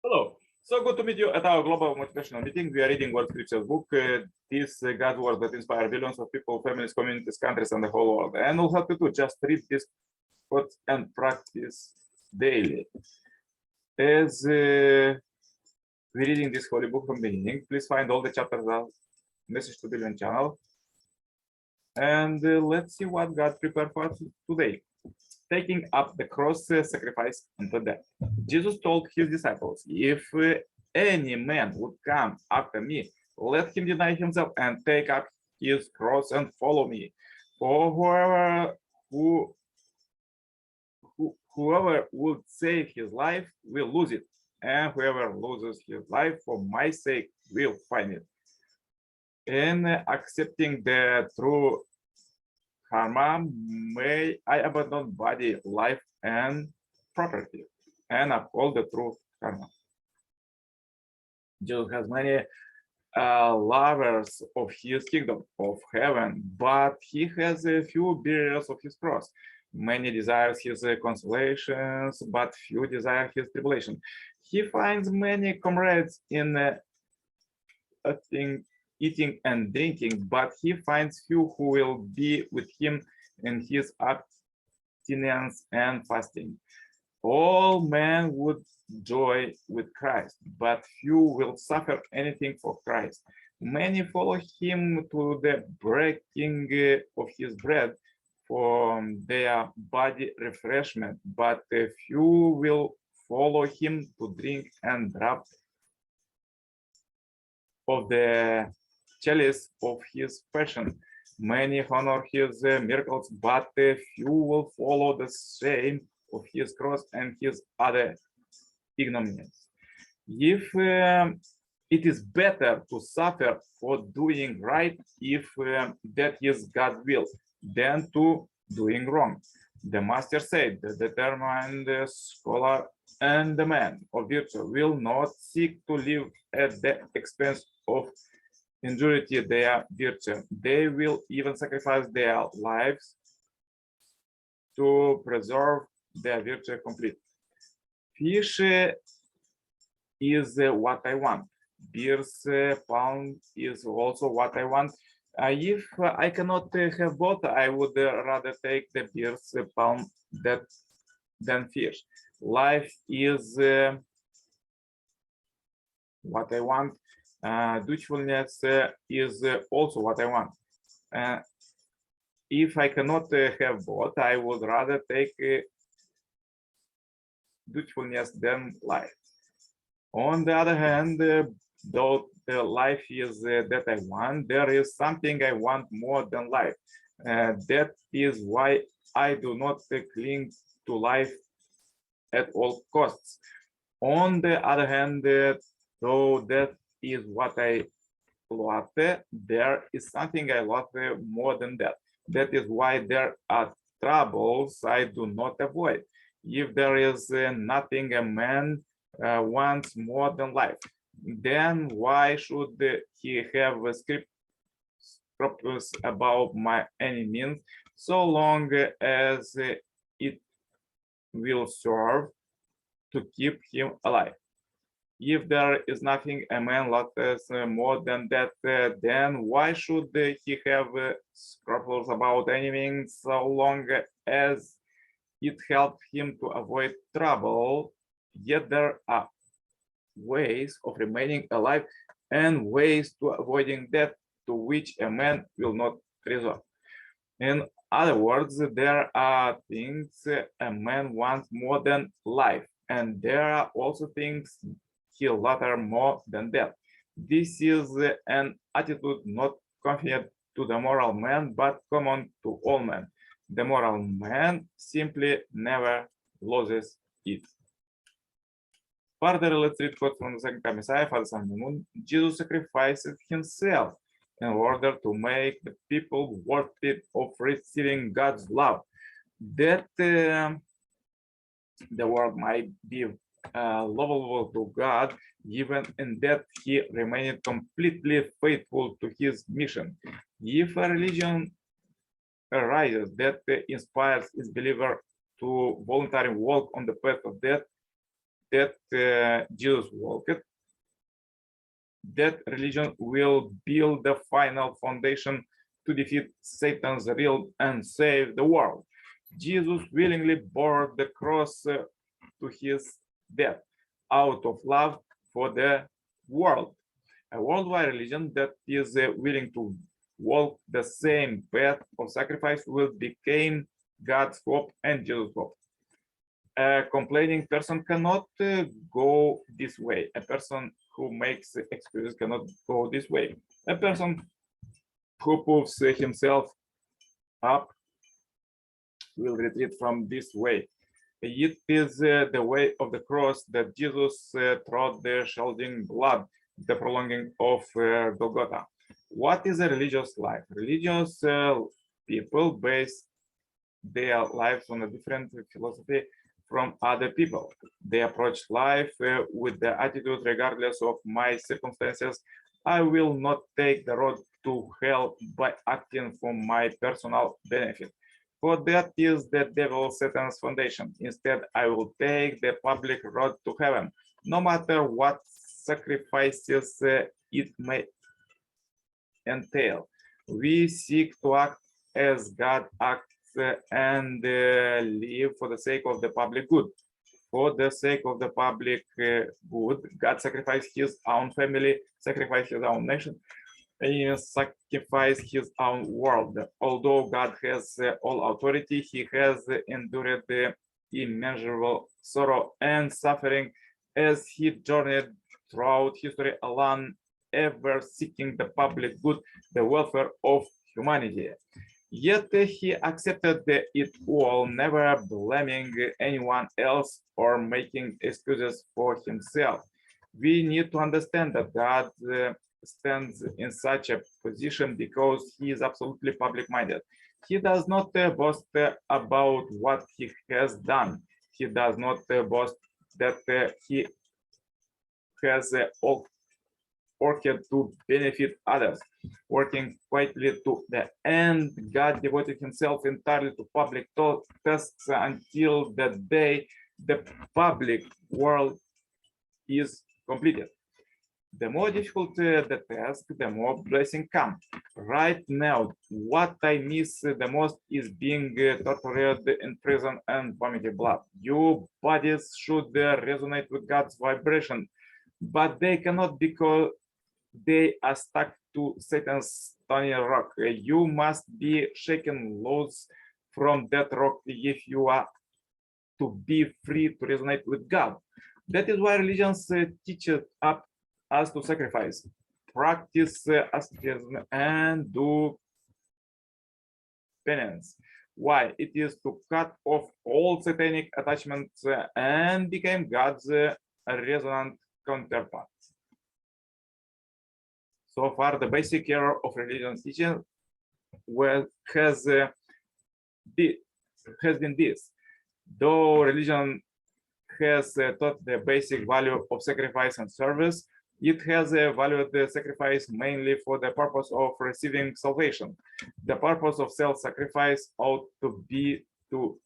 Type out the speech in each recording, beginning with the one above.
Hello. So good to meet you at our global motivational meeting. We are reading World Scriptures book. This God's word that inspire billions of people, families, communities, countries, and the whole world. And will help you to just read this quote and practice daily. As we're reading this holy book from the beginning, please find all the chapters of Message to Billion channel. And let's see what God prepared for us today. Taking up the cross, sacrifice unto death. Jesus told his disciples, if any man would come after me, let him deny himself and take up his cross and follow me. For whoever would save his life will lose it, and whoever loses his life for my sake will find it. In accepting the true karma, may I abandon body, life, and property, and uphold the true karma. Jesus has many lovers of his kingdom of heaven, but he has a few bearers of his cross. Many desires his consolations, but few desire his tribulation. He finds many comrades in eating and drinking, but he finds few who will be with him in his abstinence and fasting. All men would joy with Christ, but few will suffer anything for Christ. Many follow him to the breaking of his bread for their body refreshment, but few will follow him to drink and drop of the chalice of his passion. Many honor his miracles, but few will follow the shame of his cross and his other ignominies. If it is better to suffer for doing right, if that is God's will, than to doing wrong. The master said, the determined scholar and the man of virtue will not seek to live at the expense of injury their virtue. They will even sacrifice their lives to preserve their virtue complete. Fish is what I want. Beers, pound is also what I want. If I cannot have both, I would rather take the beers, pound than fish. Life is what I want. Dutifulness is also what I want. If I cannot have both, I would rather take dutifulness than life. On the other hand, though the life is that I want, there is something I want more than life. That is why I do not cling to life at all costs. On the other hand, though that is what I love, there is something I love more than that. That is why there are troubles I do not avoid. If there is nothing a man wants more than life, then why should he have scruples about my enemies, so long as it will serve to keep him alive? If there is nothing a man loves more than that, then why should he have scruples about enemies, so long as it helps him to avoid trouble? Yet there are ways of remaining alive and ways to avoiding death to which a man will not resort. In other words, there are things a man wants more than life, and there are also things he loves more than death. This is an attitude not confined to the moral man, but common to all men. The moral man simply never loses it. Further, let's read quote from the second Messiah, Father, Son, and Moon. Jesus sacrificed himself in order to make the people worthy of receiving God's love, that the world might be lovable to God, even in that he remained completely faithful to his mission. If a religion arises that inspires its believer to voluntarily walk on the path of death, that Jesus walked, that religion will build the final foundation to defeat Satan's realm and save the world. Jesus willingly bore the cross to his death out of love for the world. A worldwide religion that is willing to walk the same path of sacrifice will become God's hope and Jesus' hope. A complaining person cannot go this way. A person who makes excuses cannot go this way. A person who puffs himself up will retreat from this way. It is the way of the cross that Jesus trod the shedding blood, the prolonging of Golgotha. What is a religious life? Religious people base their lives on a different philosophy from other people. They approach life with the attitude, regardless of my circumstances, I will not take the road to hell by acting for my personal benefit. For that is the devil Satan's foundation. Instead, I will take the public road to heaven, no matter what sacrifices it may entail. We seek to act as God acts and live for the sake of the public good. For the sake of the public good, God sacrificed his own family, sacrificed his own nation, and sacrificed his own world. Although God has all authority, he has endured the immeasurable sorrow and suffering as he journeyed throughout history alone, ever seeking the public good, the welfare of humanity. Yet he accepted it all, never blaming anyone else or making excuses for himself. We need to understand that God stands in such a position because he is absolutely public-minded. He does not boast about what he has done. He does not boast that he has all worked to benefit others, working quietly to the end. God devoted himself entirely to public tasks until the day the public world is completed. The more difficult the task, the more blessing comes. Right now, what I miss the most is being tortured in prison and vomiting blood. Your bodies should resonate with God's vibration, but they cannot because they are stuck to Satan's stony rock. You must be shaken loose from that rock if you are to be free to resonate with God. That is why religions teach us to sacrifice, practice asceticism, and do penance. Why? It is to cut off all satanic attachments and become God's resonant counterpart. So far, the basic error of religion teaching has been this. Though religion has taught the basic value of sacrifice and service, it has valued the sacrifice mainly for the purpose of receiving salvation. The purpose of self-sacrifice ought to be to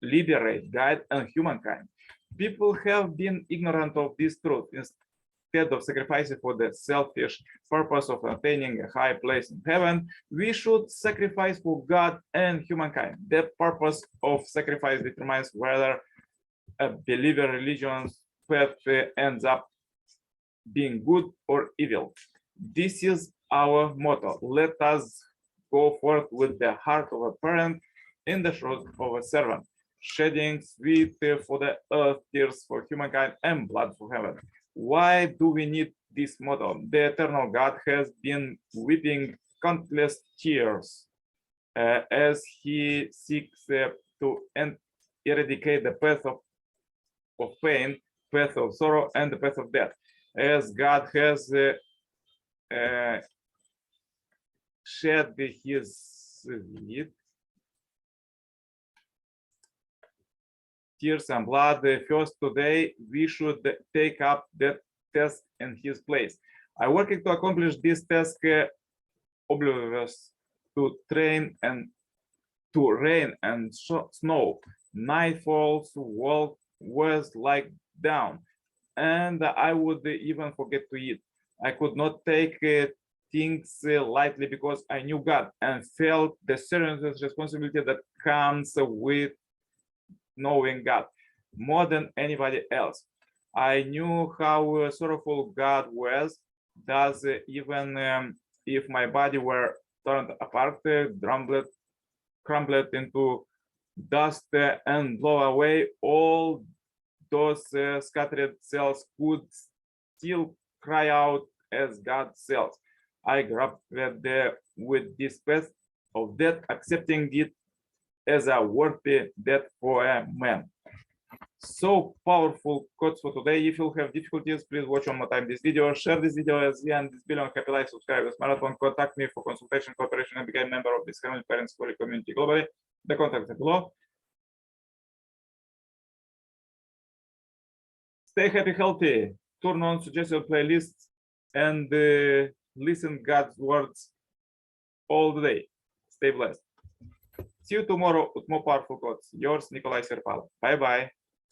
liberate God and humankind. People have been ignorant of this truth. Instead of sacrificing for the selfish purpose of attaining a high place in heaven, we should sacrifice for God and humankind. The purpose of sacrifice determines whether a believer religion's path ends up being good or evil. This is our motto. Let us go forth with the heart of a parent in the shoes of a servant, shedding sweat for the earth, tears for humankind, and blood for heaven. Why do we need this motto? The eternal God has been weeping countless tears as he seeks to eradicate the path of pain, path of sorrow, and the path of death. As God has shed his sweat, tears and blood first today, we should take up that task in his place. I working to accomplish this task oblivious to train and to rain and snow. Night falls, walk was like down, and I would even forget to eat. I could not take things lightly because I knew God and felt the serious responsibility that comes with knowing God more than anybody else. I knew how sorrowful God was, thus even if my body were torn apart, crumbled into dust and blow away, all those scattered cells could still cry out as God's cells. I grabbed with this path of death, accepting it as a worthy death for a man. So powerful quotes for today. If you have difficulties, please watch one more time this video, share this video as the end this billion happy life subscribers marathon. Contact me for consultation, cooperation, and become a member of this Heavenly Parents Holy community globally. The contacts are below. Stay happy, healthy, turn on suggested playlists, and listen God's words all the day. Stay blessed. See you tomorrow with more powerful quotes. Yours, Nicolae Cirpala. Bye-bye.